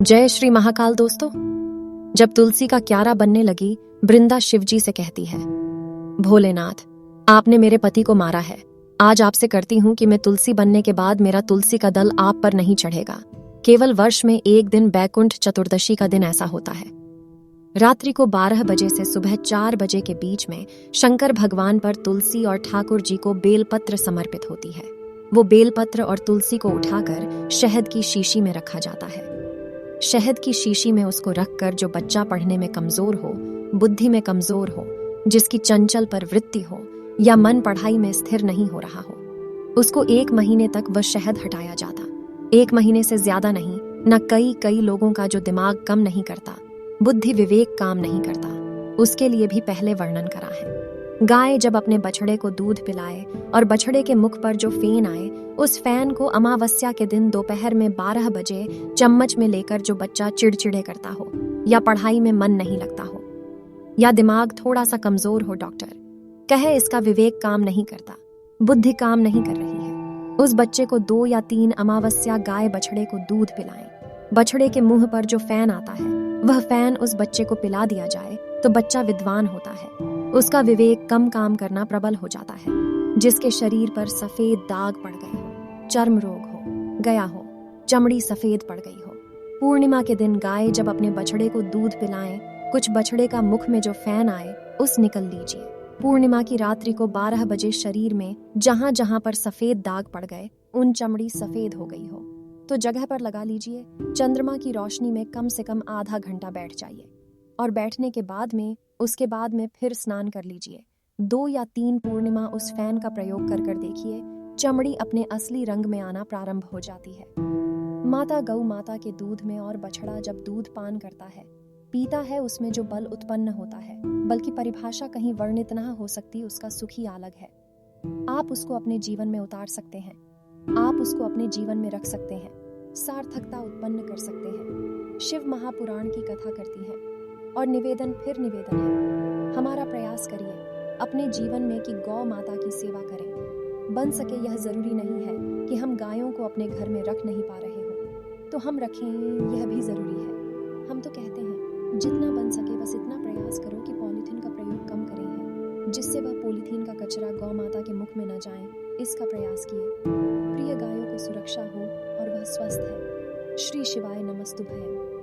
जय श्री महाकाल दोस्तों। जब तुलसी का क्यारा बनने लगी, वृंदा शिवजी से कहती है, भोलेनाथ, आपने मेरे पति को मारा है। आज आपसे करती हूं कि मैं तुलसी बनने के बाद मेरा तुलसी का दल आप पर नहीं चढ़ेगा। केवल वर्ष में एक दिन बैकुंठ चतुर्दशी का दिन ऐसा होता है। रात्रि को 12 बजे से सुबह 4 बजे के बीच में शंकर भगवान पर तुलसी और ठाकुर जी को बेलपत्र समर्पित होती है। वो बेलपत्र और तुलसी को उठाकर शहद की शीशी में रखा जाता है। शहद की शीशी में उसको रखकर जो बच्चा पढ़ने में कमजोर हो, बुद्धि में कमजोर हो, जिसकी चंचल प्रवृत्ति हो या मन पढ़ाई में स्थिर नहीं हो रहा हो, उसको 1 महीने तक वह शहद हटाया जाता। 1 महीने से ज्यादा नहीं। न कई लोगों का जो दिमाग कम नहीं करता, बुद्धि विवेक काम नहीं करता, उसके लिए भी पहले वर्णन करा है। गाय जब अपने बछड़े को दूध पिलाए और बछड़े के मुख पर जो फेन आए, उस फैन को अमावस्या के दिन दोपहर में 12 बजे चम्मच में लेकर जो बच्चा चिड़चिड़े करता हो या पढ़ाई में मन नहीं लगता हो या दिमाग थोड़ा सा कमजोर हो, डॉक्टर कहे इसका विवेक काम नहीं करता, बुद्धि काम नहीं कर रही है, उस बच्चे को 2 या 3 अमावस्या गाय बछड़े को दूध पिलाएं। बछड़े के मुंह पर जो फैन आता है, वह फैन उस बच्चे को पिला दिया जाए तो बच्चा विद्वान होता है। उसका विवेक कम काम करना प्रबल हो जाता है। जिसके शरीर पर सफेद दाग पड़ गए हो, चर्म रोग हो गया हो, चमड़ी सफेद पड़ गई हो, पूर्णिमा के दिन गाय जब अपने बछड़े को दूध पिलाएं, कुछ बछड़े का मुख में जो फैन आए उस निकल लीजिए। पूर्णिमा की रात्रि को 12 बजे शरीर में जहां जहां पर सफेद दाग पड़ गए, उन चमड़ी सफेद हो गई हो तो जगह पर लगा लीजिए। चंद्रमा की रोशनी में कम से कम आधा घंटा बैठ जाइए और बैठने के बाद में उसके बाद में फिर स्नान कर लीजिए। 2 या 3 पूर्णिमा उस फैन का प्रयोग कर देखिए, चमड़ी अपने असली रंग में आना प्रारंभ हो जाती है। माता गौ माता के दूध में और बछड़ा जब दूध पान करता है, पीता है, उसमें जो बल उत्पन्न होता है, बल्कि परिभाषा कहीं वर्णित न हो सकती, उसका सुख ही अलग है। आप उसको अपने जीवन में उतार सकते हैं, आप उसको अपने जीवन में रख सकते हैं, सार्थकता उत्पन्न कर सकते हैं। शिव महापुराण की कथा करती है और निवेदन फिर निवेदन है, हमारा प्रयास करिए अपने जीवन में कि गौ माता की सेवा करें। बन सके यह जरूरी नहीं है कि हम गायों को अपने घर में रख नहीं पा रहे हो तो हम रखें, यह भी जरूरी है। हम तो कहते हैं जितना बन सके बस इतना प्रयास करो कि पॉलीथीन का प्रयोग कम करें है, जिससे वह पॉलीथीन का कचरा गौ माता के मुख में न जाए, इसका प्रयास किए। प्रिय गायों को सुरक्षा हो और वह स्वस्थ है। श्री शिवाय नमस्तुभ्यं।